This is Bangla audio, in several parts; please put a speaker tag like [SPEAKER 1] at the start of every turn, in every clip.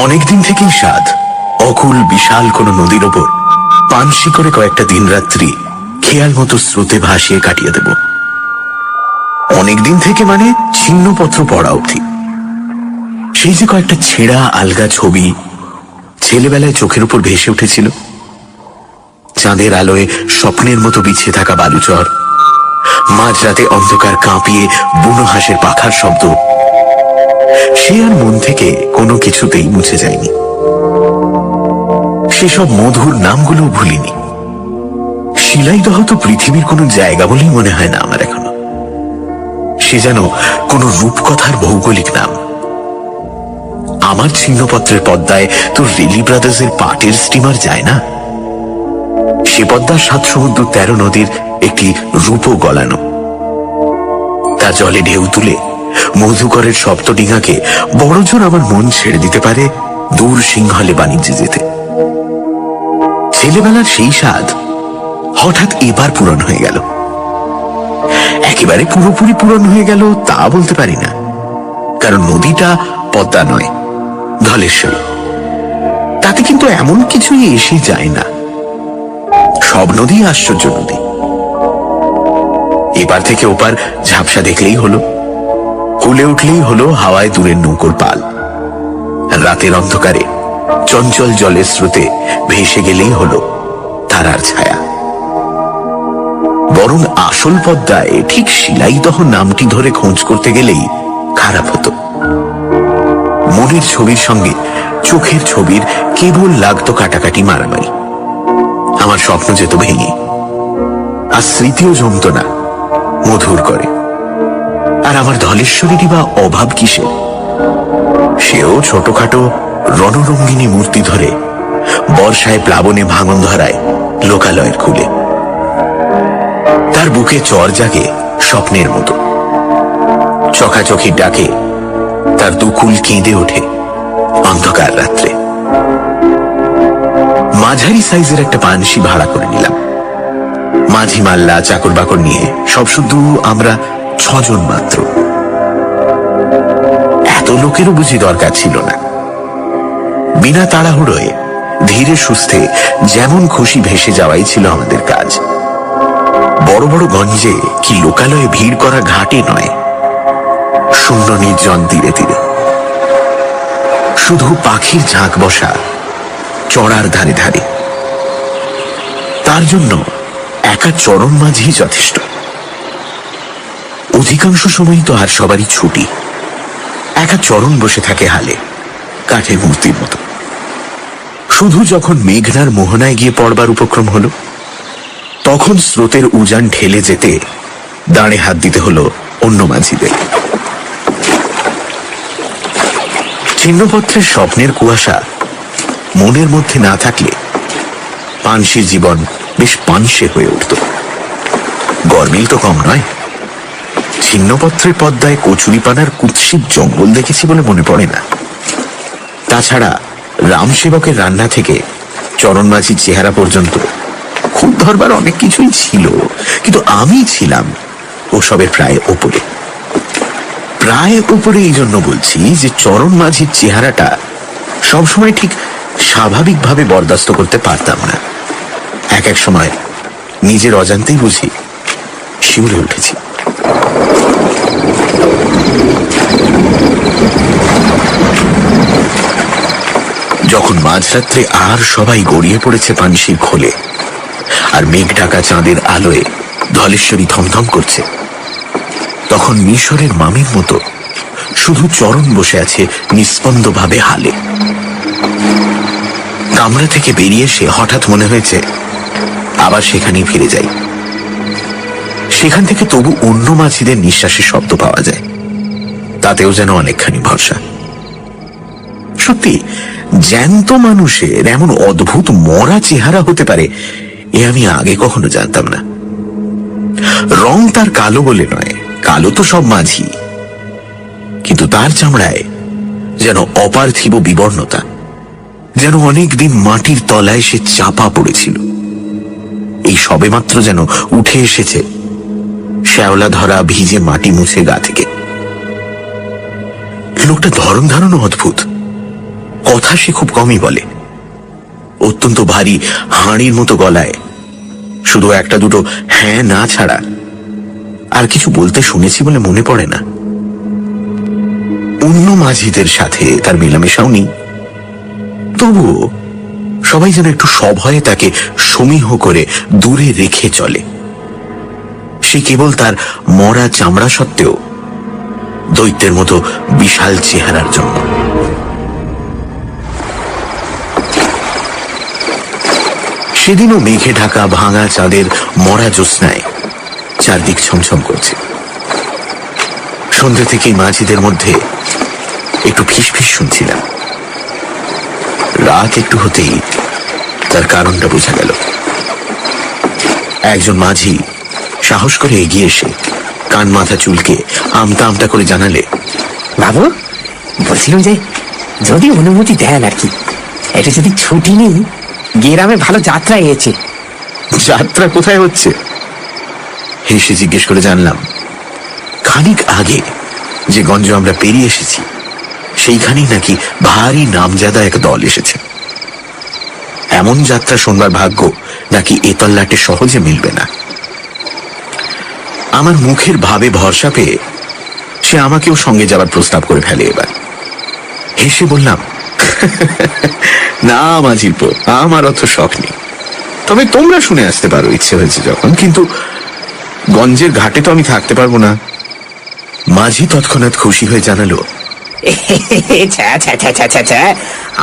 [SPEAKER 1] অনেকদিন থেকেই সাধ অকুল বিশাল কোন নদীর ওপর পানসি করে কয়েকটা দিন রাত্রি খেয়াল মতো স্রোতে ভাসিয়ে কাটিয়ে দেব। অনেকদিন থেকে মানে ছিন্নপত্র পড়া অবধি। সেই যে কয়েকটা ছেঁড়া আলগা ছবি ছেলেবেলায় চোখের উপর ভেসে উঠেছিল, চাঁদের আলোয় স্বপ্নের মতো বিছিয়ে থাকা বালুচর, মাঝরাতে অন্ধকার কাঁপিয়ে বুনো হাঁসের পাখার শব্দ, সে আর মন থেকে কোনো কিছুতেই মুছে যায়নি। সেসব মধুর নামগুলো ভুলিনি। শিলাইদহ তো পৃথিবীর কোনো জায়গা বলেই মনে হয় না আমার এখনো। সে যেন কোনো রূপকথার ভৌগোলিক নাম। আমার ছিন্নপত্রের পদ্মায় তো রেলি ব্রাদার্সের পাটের স্টিমার যায় না। সে পদ্মার 7 সমুদ্র 13 নদীর একটি রূপও গলানো। তা জলে ঢেউ তুলে মধুকরের সপ্তডিঙাকে বড়জোর আমার মন ছেড়ে দিতে পারে দূর সিংহলে বাণিজ্যে যেতে। ছেলেবেলার সেই স্বাদ হঠাৎ এবার পূরণ হয়ে গেল। একেবারে পুরোপুরি পূরণ হয়ে গেল তা বলতে পারি না, কারণ নদীটা পদ্মা নয়, ধলেশ্বরী। তাতে কিন্তু এমন কিছুই এসে যায় না। সব নদী আশ্চর্য নদী। এপার থেকে ওপার ঝাপসা দেখলেই হলো, কুলে উঠলেই হলো হাওয়ায় দূরের নৌকোর পাল। রাতের অন্ধকারে চঞ্চল জলের স্রোতে ভেসে গেলেই হলো তারার ছায়া। বরং আসল পদ্মায় ঠিক শিলাইদহ নামটি ধরে খোঁজ করতে গেলেই খারাপ হতো। মনের ছবির সঙ্গে চোখের ছবির কেবল লাগতো কাটাকাটি, মারামারি। আমার স্বপ্ন যেত ভেঙে, আর স্মৃতিও জমত না, মধুর করে। আর আমার ধলেশ্বরীরই বা অভাব কিসে? সেও ছোটখাটো রণরঙ্গিনী মূর্তি ধরে বর্ষায় প্লাবনে ভাঙন ধরায় লোকালয়ের কুলে। তার বুকে চর জাগে স্বপ্নের মতো। চকাচকির ডাকে তার দুকুল কেঁদে ওঠে অন্ধকার রাত্রে। মাঝারি সাইজের একটা পানসি ভাড়া করে নিলাম। মাঝি মাল্লা চাকর বাকর নিয়ে সব শুধু আমরা 6 জন মাত্র। এত লোকেরও বুঝি দরকার ছিল না। বিনা তাড়াহুড়োয় ধীরে সুস্থে যেমন খুশি ভেসে যাওয়াই ছিল আমাদের কাজ। বড় বড় গঞ্জে কি লোকালয়ে ভিড় করা ঘাটে নয়, শূন্য নির্জন তীরে তীরে শুধু পাখির ঝাঁক বসা চড়ার ধারে ধারে। তার জন্য একা চরণ মাঝি যথেষ্ট। অধিকাংশ সময় তো আর সবারই ছুটি। একা চরণ বসে থাকে হালে, কাঠের মূর্তির মতো। শুধু যখন মেঘনার মোহনায় গিয়ে পড়বার উপক্রম হলো, তখন স্রোতের উজান ঠেলে যেতে দাঁড়ে হাত দিতে হলো অন্য মাঝিদের। ছিন্নপত্রের স্বপ্নের কুয়াশা মনের মধ্যে না থাকলে পানসির জীবন বেশ পানসে হয়ে উঠত। গরমিল তো কম নয়। ছিন্নপত্রের পদ্মায় কচুরিপানার কুৎসিত জঙ্গল দেখেছি বলে মনে পড়ে না। তাছাড়া রামসেবকের রান্না থেকে চরণ মাঝির চেহারা পর্যন্ত খুব ধরবার অনেক কিছুই ছিল, কিন্তু আমি ছিলাম ওসবের প্রায় ওপরে। প্রায় ওপরে এই জন্য বলছি যে চরণ মাঝির চেহারাটা সবসময় ঠিক স্বাভাবিকভাবে বরদাস্ত করতে পারতাম না। এক এক সময় নিজের অজান্তেই বুঝি শিউরে উঠেছি। যখন মাঝরাত্রে আর সবাই গড়িয়ে পড়েছে পানসির খোলে, আর মেঘ ঢাকা চাঁদের আলোয় ধলেশ্বরী থমথম করছে, তখন মিশরের মামির মতো শুধু চরণ বসে আছে নিস্পন্দভাবে হালে। কামরা থেকে বেরিয়ে এসে হঠাৎ মনে হয়েছে আবার সেখানেই ফিরে যাই। সেখান থেকে তবু অন্য মাঝিদের নিঃশ্বাসের শব্দ পাওয়া যায়, তাতেও যেন অনেকখানি ভরসা। সত্যি জ্যান্ত মানুষের এমন অদ্ভুত মরা চেহারা হতে পারে এ আমি আগে কখনো জানতাম না। রং তার কালো বলে নয়, কালো তো সব মাঝি, কিন্তু তার চামড়ায় যেন অপার্থিব বিবর্ণতা, যেন অনেকদিন মাটির তলায় সে চাপা পড়েছিল। এই সবেমাত্র যেন উঠে এসেছে শ্যাওলা ধরা ভিজে মাটি মুছে গা থেকে। লোকটা ধরন ধারণও অদ্ভুত। কথা সে খুব কমই বলে। অত্যন্ত ভারী হাঁড়ির মতো গলায়, শুধু একটা দুটো হ্যাঁ না ছাড়া আর কিছু বলতে শুনেছি বলে মনে পড়ে না। অন্য মাঝিদের সাথে তার মেলামেশাও নেই, তবুও সবাই যেন একটু সভয়ে তাকে সমীহ করে দূরে রেখে চলে। সে কেবল তার মরা চামড়া সত্ত্বেও দৈত্যের মতো বিশাল চেহারার জন্য। সেদিনও মেঘে ঢাকা ভাঙা চাঁদের মরা জ্যোৎস্নায় চারদিক ছমছম করছে। সন্ধ্যে থেকেই মাঝিদের মধ্যে একটু ফিসফিস শুনছিলাম। রাত একটু হতেই তার কারণটা বোঝা গেল। একজন মাঝি সাহস করে এগিয়ে এসে কান মাথা চুলকে আমতা আমতা করে জানালে,
[SPEAKER 2] বাবু, বলছিলাম যে যদি অনুমতি দেন আর কি, এটা যদি ছুটি নেই, গ্রামে ভালো যাত্রা এসেছে।
[SPEAKER 1] যাত্রা কোথায় হচ্ছে? হেসে জিজ্ঞেস করে জানলাম, খানিক আগে যে গঞ্জ আমরা পেরিয়ে এসেছি সেইখানেই নাকি ভারী নামজাদা এক দল এসেছে। এমন যাত্রা শোনবার ভাগ্য নাকি এ তল্লাটে সহজে মিলবে না। আমার মুখের ভাবে ভরসা পেয়ে সে আমাকেও সঙ্গে যাবার প্রস্তাব করে ফেলে। এবার হেসে বললাম, না মাঝিরপো, আমার অত শখ নেই, তবে তোমরা শুনে আসতে পারো ইচ্ছে হয়েছে যখন, কিন্তু গঞ্জের ঘাটে তো আমি থাকতে পারবো না। মাঝি তৎক্ষণাৎ খুশি হয়ে জানালো,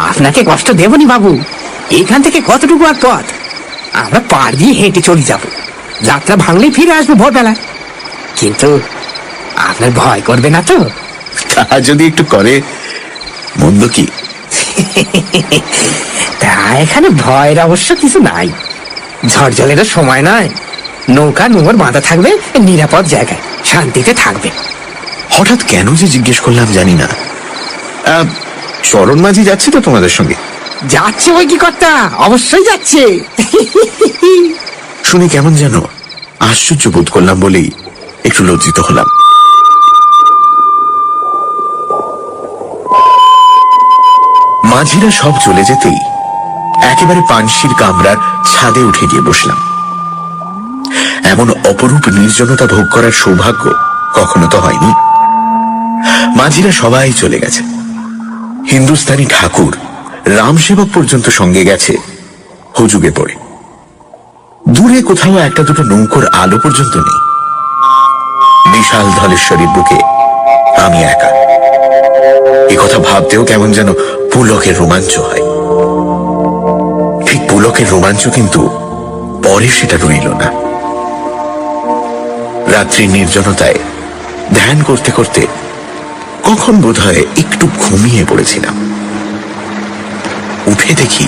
[SPEAKER 2] আপনাকে কষ্ট দেবনি বাবু, এখান থেকে কতটুকু আর পথ, আমরা পার দিয়ে হেঁটে চলে যাব, যাত্রা ভাঙলেই ফিরে আসবো ভোরবেলা। কিন্তু আপনার ভয় করবে না তো?
[SPEAKER 1] তা যদি একটু করে, মন্দ কি?
[SPEAKER 2] তা এখানে ভয়ের অবশ্য কিছু নাই, ঝড় জলেরও সময় নয়, নৌকা নোঙর বাঁধা থাকবে, নিরাপদ জায়গায় শান্তিতে থাকবে।
[SPEAKER 1] হঠাৎ কেন যে জিজ্ঞেস করলাম জানি না। চরণ মাঝি যাচ্ছে তো তোমাদের সঙ্গে?
[SPEAKER 2] যাচ্ছে ওই কি কর্তা, অবশ্যই যাচ্ছে।
[SPEAKER 1] শুনে কেমন যেন আশ্চর্য বোধ করলাম বলেই একটু লজ্জিত হলাম। মাঝিরা সব চলে যেতেই একেবারে পানশির কামরার ছাদে উঠে গিয়ে বসলাম। এমন অপরূপ নির্জনতা ভোগ করার সৌভাগ্য কখনো তো হয়নি। মাঝিরা সবাই চলে গেছে, হিন্দুস্তানি ঠাকুর রামসেবক পর্যন্ত সঙ্গে গেছে হুজুগে পড়ে। দূরে কোথাও একটা দুটো নৌকোর আলো পর্যন্ত নেই। বিশাল ধলেশ্বরীর বুকে আমি একা। এ কথা ভাবতেও কেমন যেন পুলকের রোমাঞ্চ হয়। ঠিক পুলকের রোমাঞ্চ কিন্তু পরে সেটা রইল না। রাত্রির নির্জনতায় ধ্যান করতে করতে কখন বোধহয় একটু ঘুমিয়ে পড়েছিলাম। উঠে দেখি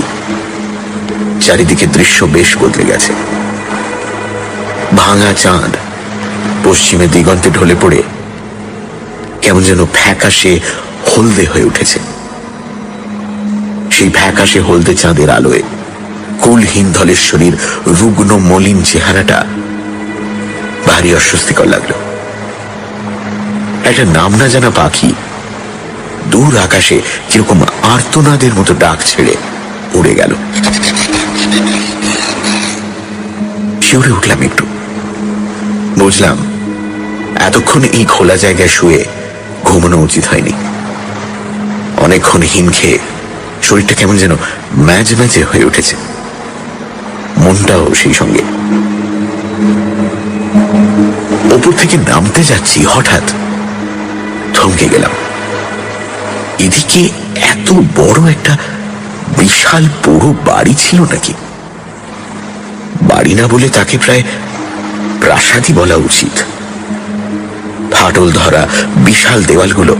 [SPEAKER 1] চারিদিকে দৃশ্য বেশ বদলে গেছে। ভাঙা চাঁদ পশ্চিমে দিগন্তে ঢলে পড়ে কেমন যেন ফ্যাকাশে হলদে হয়ে উঠেছে। সেই ফ্যাকাশে হলদে চাঁদের আলোয় কুলহীন ধলেশ্বরীর রুগ্ন মলিন চেহারাটা ভারী অস্বস্তিকর লাগলো। একটা নাম না জানা পাখি দূর আকাশে কিরকম আর্তনাদের মতো ডাক ছেড়ে উড়ে গেল। শিউরে উঠলাম একটু। বুঝলাম এতক্ষণ এই খোলা জায়গায় শুয়ে ঘুমানো উচিত হয়নি। অনেকক্ষণ হিম খেয়ে শরীরটা কেমন যেন ম্যাজে ম্যাজে হয়ে উঠেছে, মনটাও সেই সঙ্গে। ওপর থেকে নামতে যাচ্ছি, হঠাৎ থমকে গেলাম। এদিকে এত বড় একটা বিশাল পুরো বাড়ি ছিল নাকি? বাড়ি না বলে তাকে প্রায় প্রাসাদই বলা উচিত। ফাটল ধরা বিশাল দেওয়ালগুলো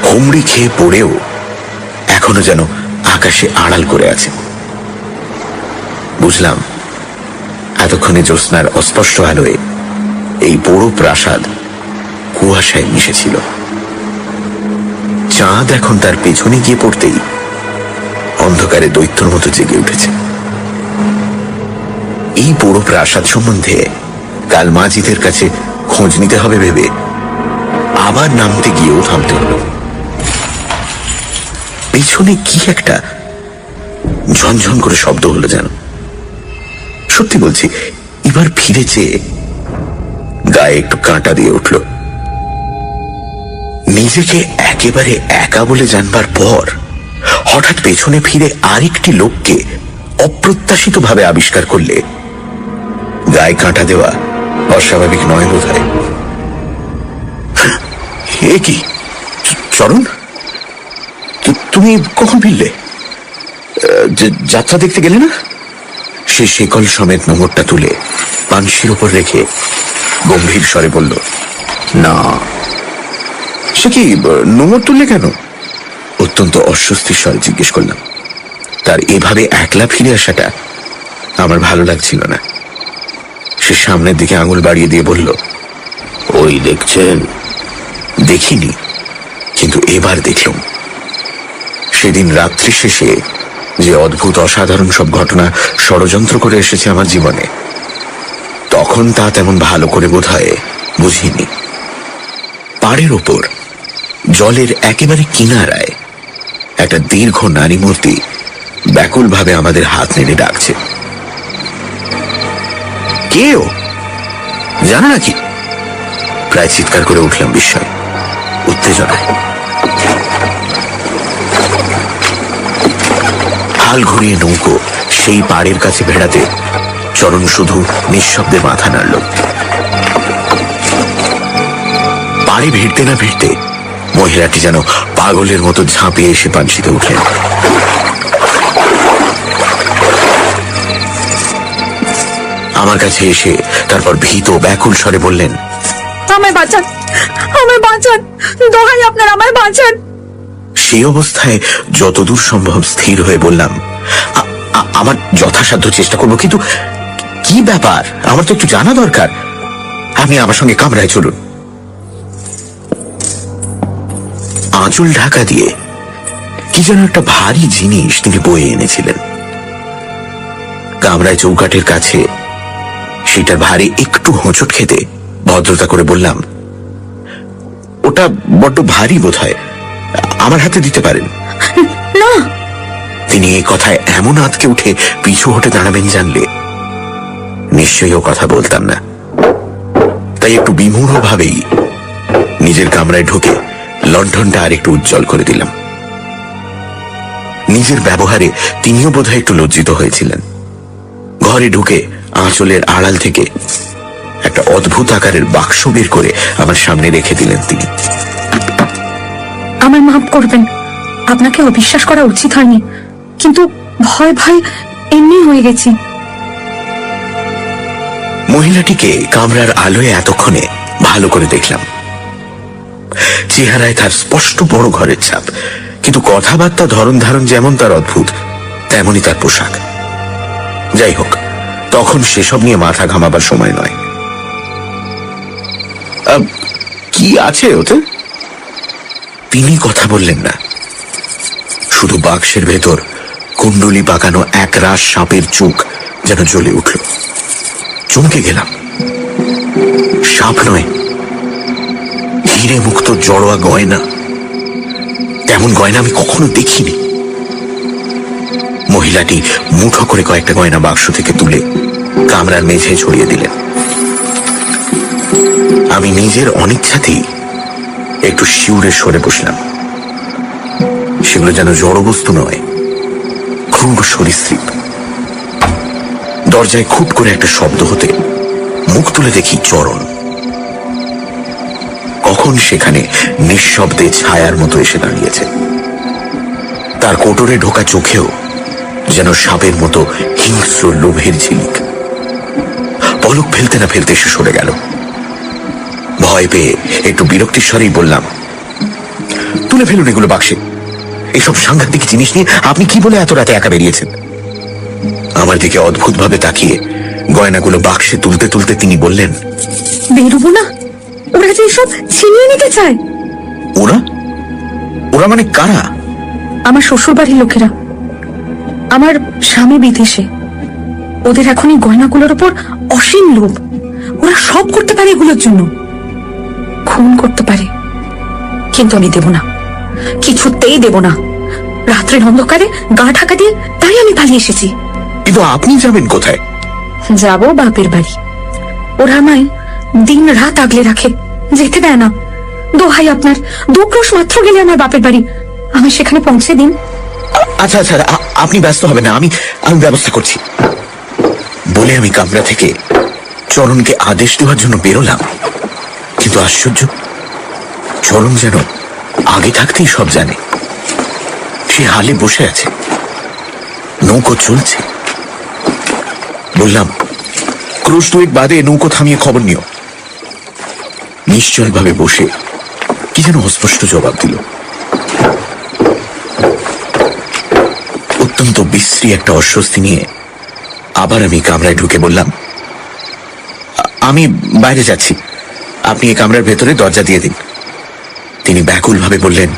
[SPEAKER 1] হুমড়ি খেয়ে পড়েও এখনো যেন আকাশে আড়াল করে আছে। বুঝলাম এতক্ষণে জ্যোৎস্নার অস্পষ্ট আলোয় এই বড় প্রাসাদ কুয়াশায় মিশেছিল। চাঁদ এখন তার পেছনে গিয়ে পড়তেই অন্ধকারে দৈত্যর মতো জেগে উঠেছে। এই বড় প্রাসাদ সম্বন্ধে কাল মাঝিদের কাছে খোঁজ নিতে হবে ভেবে আবার নামতে গিয়েও থামতে হল। পেছনে কি একটা ঝনঝন করে শব্দ হলো যেন। সত্যি বলছি, এবার ফিরে চেয়ে গায়ে একটু কাঁটা দিয়ে উঠল। নিজেকে একেবারে একা বলে জানবার পর হঠাৎ পেছনে ফিরে আরেকটি লোককে অপ্রত্যাশিতভাবে আবিষ্কার করলে গায়ে কাঁটা দেওয়া অস্বাভাবিক নয় বোধ হয়। এ কি চরণ, তুমি কখন ফিরলে? যাত্রা দেখতে গেলে না? সে শেকল সমেত নোঙরটা তুলে পানসির উপর রেখে গম্ভীর স্বরে বলল, না। সে কি নোঙর তুললে কেন? অত্যন্ত অস্বস্তির স্বরে জিজ্ঞেস করলাম। তার এভাবে একলা ফিরে আসাটা আমার ভালো লাগছিল না। সে সামনের দিকে আঙুল বাড়িয়ে দিয়ে বলল, ওই দেখছেন? দেখিনি, কিন্তু এবার দেখলাম। সেদিন রাত্রি শেষে যে অদ্ভুত অসাধারণ সব ঘটনা ষড়যন্ত্র করে এসেছে আমার জীবনে, তখন তা তেমন ভালো করে বোধহয় বুঝিনি। পাড়ের ওপর জলের একেবারে কিনারায় একটা দীর্ঘ নারী মূর্তি ব্যাকুলভাবে আমাদের হাত নেড়ে ডাকছে। কে ও, জানো নাকি? প্রায় চিৎকার করে উঠলাম বিস্ময়, উত্তেজনায়। হাল ঘুরিয়ে নৌকো সেই পাড়ের কাছে ভেড়াতে চরণ শুধু নিঃশব্দে মাথা নাড়ল। পাড়ে ভিড়তে না ভিড়তে মহিলাটি যেন পাগলের মতো ঝাঁপিয়ে এসে পানসিতে উঠলেন। আমার কাছে এসে তারপর ভীত ব্যাকুল স্বরে বললেন,
[SPEAKER 3] আমায় বাঁচান, আমায় বাঁচান, দোহাই আপনার, আমায় বাঁচান।
[SPEAKER 1] সেই অবস্থায় যতদূর সম্ভব স্থির হয়ে বললাম, আমার যথাসাধ্য চেষ্টা করব, কিন্তু কি ব্যাপার আমার তো একটু জানা দরকার। আপনি আমার সঙ্গে কামরায় চলুন। আঁচল ঢাকা দিয়ে কি যেন একটা ভারী জিনিস তিনি বয়ে এনেছিলেন। কামরায় চৌকাঠের কাছে সেটার ভারী একটু হোঁচট খেতে ভদ্রতা করে বললাম, ওটা বড্ড ভারী বোধ হয়, আমার হাতে দিতে পারেন?
[SPEAKER 3] না।
[SPEAKER 1] তিনি এই কথায় এমন আঁতকে উঠে পিছু হটে দাঁড়াবেন জানলে নিশ্চয়ই ও কথা বলতাম না। তাই একটু বিমূঢ় ভাবেই নিজের কামরায় ঢুকে লণ্ঠনটা আর একটু উজ্জ্বল করে দিলাম। নিজের ব্যবহারে তিনিও বোধহয় একটু লজ্জিত হয়েছিলেন। ঘরে ঢুকে আঁচলের আড়াল থেকে একটা অদ্ভুত আকারের বাক্স বের করে আমার সামনে রেখে দিলেন তিনি।
[SPEAKER 3] আমায় মাফ করবেন, আপনাকে অবিশ্বাস করা উচিত হয়নি, কিন্তু ভয় ভয় এমনি হয়ে গেছি।
[SPEAKER 1] মহিলাটিকে কামরার আলোয় এতক্ষণে ভালো করে দেখলাম। চেহারায় তার স্পষ্ট বড় ঘরের ছাপ, কিন্তু কথাবার্তা ধরন ধারণ যেমন তার অদ্ভুত, তেমনই তার পোশাক। যাই হোক, তখন সেসব নিয়ে মাথা ঘামাবার সময় নয়। কি আছে ওতে? তিনি কথা বললেন না, শুধু বাক্সের ভেতর কুণ্ডলি পাকানো এক রাস সাপের চোখ যেন জ্বলে উঠল। চমকে গেলাম। সাপ নয়, হিরে মুক্ত জড়োয়া গয়না। তেমন গয়না আমি কখনো দেখিনি। মহিলাটি মুঠো করে কয়েকটা গয়না বাক্স থেকে তুলে কামরার মেঝে ছড়িয়ে দিলেন। আমি নিজের অনিচ্ছাতেই একটু শিউরে সরে বসলাম। সেগুলো যেন জড়বস্তু নয়, ক্রূর সরীসৃপ। দরজায় খুট করে একটা শব্দ হতে মুখ তুলে দেখি চরণ। কখন সেখানে নিঃশব্দে ছায়ার মতো এসে দাঁড়িয়েছে। তার কোটরে ঢোকা চোখেও যেন সাপের মতো হিংস্র লোভের ঝিলিক। পলক ফেলতে না ফেলতে সে সরে গেল। ভয় পেয়ে একটু বিরক্তির স্বরেই বললাম, তুলে ফেলুন এগুলো বাক্সে। এইসব সাংঘাতিক জিনিস নিয়ে আপনি কি বলে এত রাতে একা বেরিয়েছেন? আমার দিকে অদ্ভুত ভাবে তাকিয়ে গয়নাগুলো বাক্সে তুলতে তুলতে তিনি বললেন,
[SPEAKER 3] বেরোবো না, ওরা যে সব ছিনিয়ে নিতে চায়।
[SPEAKER 1] ওরা? ওরা মানে কারা?
[SPEAKER 3] আমার শ্বশুর বাড়ির লোকেরা। আমার স্বামী বিদেশে, ওদের এখন এই গয়নাগুলোর উপর অসীম লোভ। ওরা সব করতে পারে এগুলোর জন্য, খুন করতে পারে, কিন্তু আমি দেব না, কিছুতেই দেব না। রাত্রের অন্ধকারে গা ঢাকা দিয়ে তাই আমি পালিয়ে এসেছি।
[SPEAKER 1] কিন্তু আপনি যাবেন কোথায়?
[SPEAKER 3] যাব বাপের বাড়ি। ওরা আমায় দিন রাত আগলে রাখে, যেতে দেয় না। দোহাই আপনার, 2 ক্রোশ মাত্র গেলে আমার বাপের বাড়ি, আমি সেখানে পৌঁছে দিন।
[SPEAKER 1] আচ্ছা আচ্ছা, আপনি ব্যস্ত হবেন না, আমি ব্যবস্থা করছি বলে আমি কামরা থেকে চরণকে আদেশ দেওয়ার জন্য বেরোলাম। কিন্তু আশ্চর্য, চরণ যেন আগে থাকতেই সব জানে। সে হালে বসে আছে, নৌকো চলছে। বললাম, ক্রোশ 2 বাদে নৌকো থামিয়ে খবর নিও। নিশ্চল ভাবে বসে কি যেন অস্পষ্ট জবাব দিল। অত্যন্ত বিশ্রী একটা অস্বস্তি নিয়ে আবার আমি কামরায় ঢুকে বললাম, আমি বাইরে যাচ্ছি, আপনি এই কামরার ভেতরে দরজা দিয়ে দিন। তিনি ব্যাকুল ভাবে বললেন,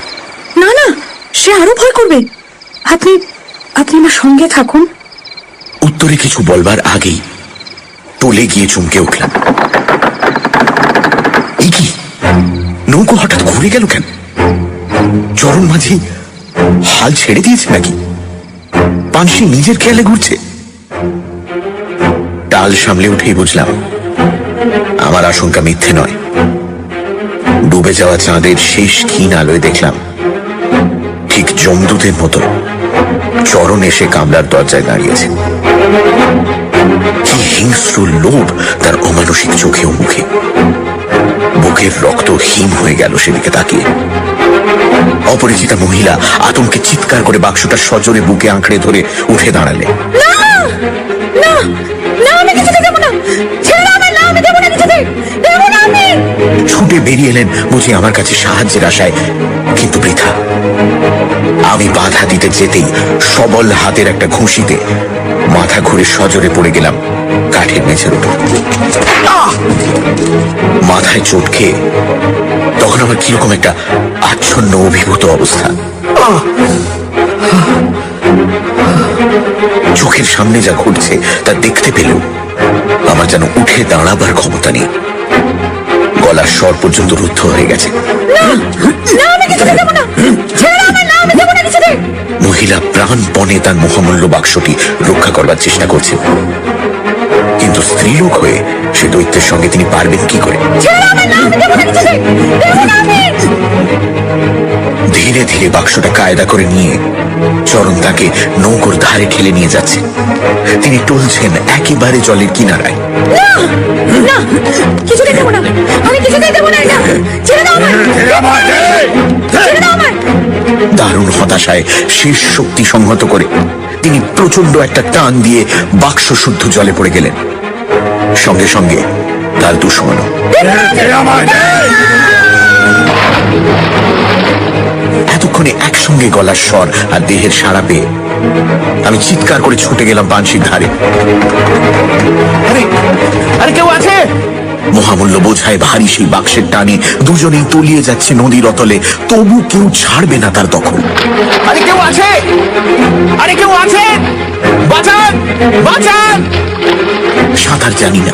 [SPEAKER 3] না না, সে আরো ভয় করবে, আপনি আপনি আমার সঙ্গে থাকুন।
[SPEAKER 1] উত্তরে কিছু বলবার আগেই টলে গিয়ে চমকে উঠলাম। এ কি, নৌকো হঠাৎ ঘুরে গেল কেন? চরণ মাঝি হাল ছেড়ে দিয়েছে নাকি? পানসি নিজের খেয়ালে ঘুরছে? টাল সামলে উঠেই বুঝলাম আমার আশঙ্কা মিথ্যে নয়। ডুবে যাওয়া চাঁদের শেষ ক্ষীণ আলোয় দেখলাম ঠিক যমদূতের মতো চরণ এসে কামরার দরজায় দাঁড়িয়েছে। কি হিংস্র লোভ তার অমানসিক চোখে ও মুখে। বুকের রক্ত হিম হয়ে গেল সেদিকে তাকিয়ে। অপরিচিতা মহিলা আতঙ্কে চিৎকার করে বাক্সটা সজোরে বুকে আঁকড়ে ধরে উঠে দাঁড়ালে। ছুটে বেরিয়ে এলেন বুঝি আমার কাছে সাহায্যের আশায়, কিন্তু বৃথা। আমি বাধা দিতে যেতেই সবল হাতের একটা ঘুষিতে মাথা ঘুরে সজোরে পড়ে গেলাম কাঠের মেঝের উপর। মাথায় চোট খেয়ে তখন আমার কিরকম একটা আচ্ছন্ন অভিভূত অবস্থা। চোখের সামনে যা ঘটছে তা দেখতে পেলেও আমার যেন উঠে দাঁড়াবার ক্ষমতা নেই। গলার স্বর পর্যন্ত রুদ্ধ হয়ে গেছে। মহিলা প্রাণপণে তার মহামূল্য বাক্সটি রক্ষা করবার চেষ্টা করছে, কিন্তু স্ত্রীলোক হয়ে সে দৈত্যের সঙ্গে তিনি পারবেন কি করে? ধীরে ধীরে বাক্সটা কায়দা করে নিয়ে চরণ তাকে নৌকোর ধারে ঠেলে নিয়ে যাচ্ছে। তিনি টলছেন একেবারে জলের কিনারায়। দারুণ হতাশায় শেষ শক্তি সংহত করে তিনি প্রচন্ড একটা টান দিয়ে বাক্স শুদ্ধ জলে পড়ে গেলেন। সঙ্গে সঙ্গে তার দুশমনও। এতক্ষণে একসঙ্গে গলার স্বর আর দেহের সাড়া পেয়ে আমি চিৎকার করে ছুটে গেলাম পানসির ধারে। আরে কেউ আছে? মহামূল্য বোঝায় ভারী সেই বাক্সের টানে দুজনেই তলিয়ে যাচ্ছে নদীর অতলে, তবু কেউ ছাড়বে না তার দখল। আরে কেউ আছে? আরে কেউ আছে? বাঁচান, বাঁচান! সাঁতার জানি না,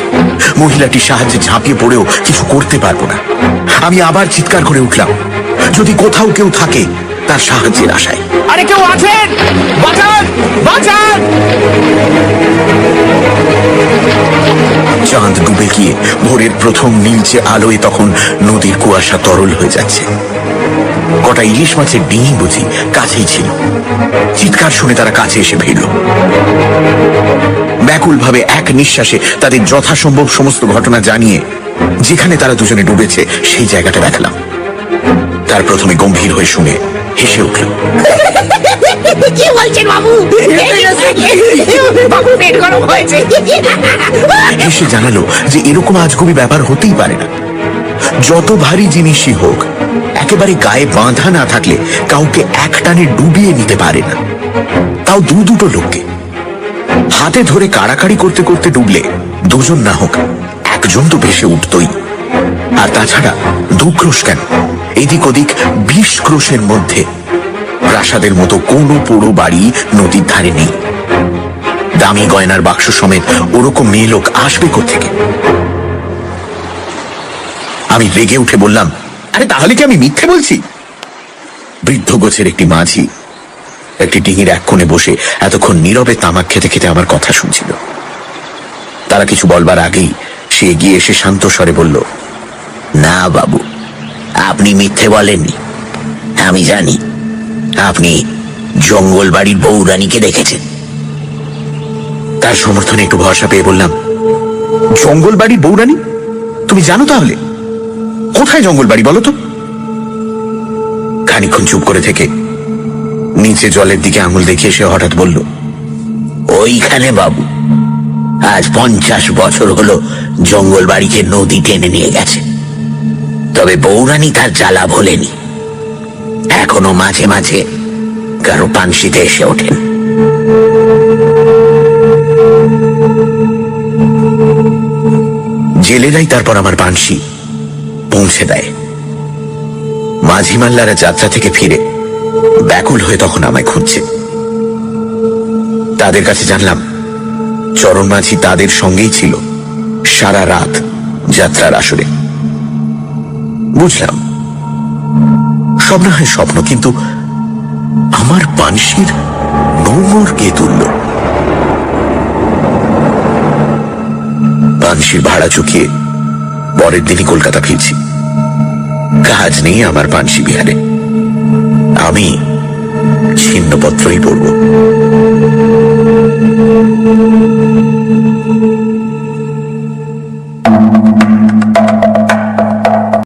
[SPEAKER 1] মহিলাটি সাহায্যে ঝাঁপিয়ে পড়েও কিছু করতে পারবো না। আমি আবার চিৎকার করে উঠলাম, যদি কোথাও কেউ থাকে তার সাহায্যের আশায়। আরে কেউ আছেন? বাঁচান, বাঁচান! চাঁদ ডুবে গিয়ে ভোরের প্রথম নীলচে আলোয় তখন নদীর কুয়াশা তরল হয়ে যাচ্ছে। কটা ইলিশ মাছের ডিঙি বুঝি কাছেই ছিল। চিৎকার শুনে তারা কাছে এসে ভিড়ল। ব্যাকুল ভাবে এক নিঃশ্বাসে তাদের যথাসম্ভব সমস্ত ঘটনা জানিয়ে যেখানে তারা দুজনে ডুবেছে সেই জায়গাটা দেখালাম। তার প্রথমে গম্ভীর হয়ে শুনে হেসে উঠল।
[SPEAKER 4] কি বলছেন বাবু? বাবু পেট গরম হয়েছে।
[SPEAKER 1] হেসে জানালো যে এরকম আজগুবি ব্যাপার হতেই পারে না। যত ভারী জিনিসই হোক, একেবারে গায়ে বাঁধা না থাকলে কাউকে এক টানে ডুবিয়ে নিতে পারে না, তাও দুটো লোককে। হাতে ধরে কাড়াকাড়ি করতে করতে ডুবলে দুজন না হোক একজন তো ভেসে উঠতই। আর তাছাড়া 2 ক্রোশ কেন, এদিক ওদিক 20 ক্রোশের মধ্যে প্রাসাদের মতো কোনো পুরো বাড়ি নদীর ধারে নেই। দামি গয়নার বাক্স সমেত ওরকম মেয়ে লোক আসবে কোত্থেকে? আমি রেগে উঠে বললাম, আরে তাহলে কি আমি মিথ্যে বলছি? বৃদ্ধ গোছের একটি মাঝি একটি ডিঙির এক কোণে বসে এতক্ষণ নীরবে তামাক খেতে খেতে আমার কথা শুনছিল। তারা কিছু বলবার আগেই সে এগিয়ে এসে শান্ত স্বরে বলল, না বাবু, আপনি মিথ্যে বলেননি। আমি জানি আপনি জঙ্গল বাড়ির বউরানীকে দেখেছেন। তার সমর্থনে একটু ভরসা পেয়ে বললাম, জঙ্গল বাড়ির বউরানী? তুমি জানো তাহলে? কোথায় জঙ্গল বাড়ি বলো তো? খানিকক্ষণ চুপ করে থেকে নিচে জলের দিকে আঙুল দেখিয়ে সে হঠাৎ বলল, ওইখানে বাবু। আজ 50 বছর হলো জঙ্গল বাড়িকে নদী টেনে নিয়ে গেছে, তবে বউরানী তার জ্বালা ভোলেনি। এখনো মাঝে মাঝে কারো পানশিতে এসে ওঠেন। জেলেরাই তারপর আমার পানশি পৌঁছে দেয়। মাঝি মাল্লারা যাত্রা থেকে ফিরে ব্যাকুল হয়ে তখন আমায় খুঁজছে। তাদের কাছে জানলাম চরণ মাঝি তাদের সঙ্গেই ছিল সারা রাত যাত্রার আসরে। বুঝলাম সব না হয় স্বপ্ন, কিন্তু আমার পানশির নোংর কে তুলল? পানশির ভাড়া চুকিয়ে পরের দিনই কলকাতা ফিরছি। কাজ নেই আমার পানশি বিহারে, আমি ছিন্নপত্রই পড়ব।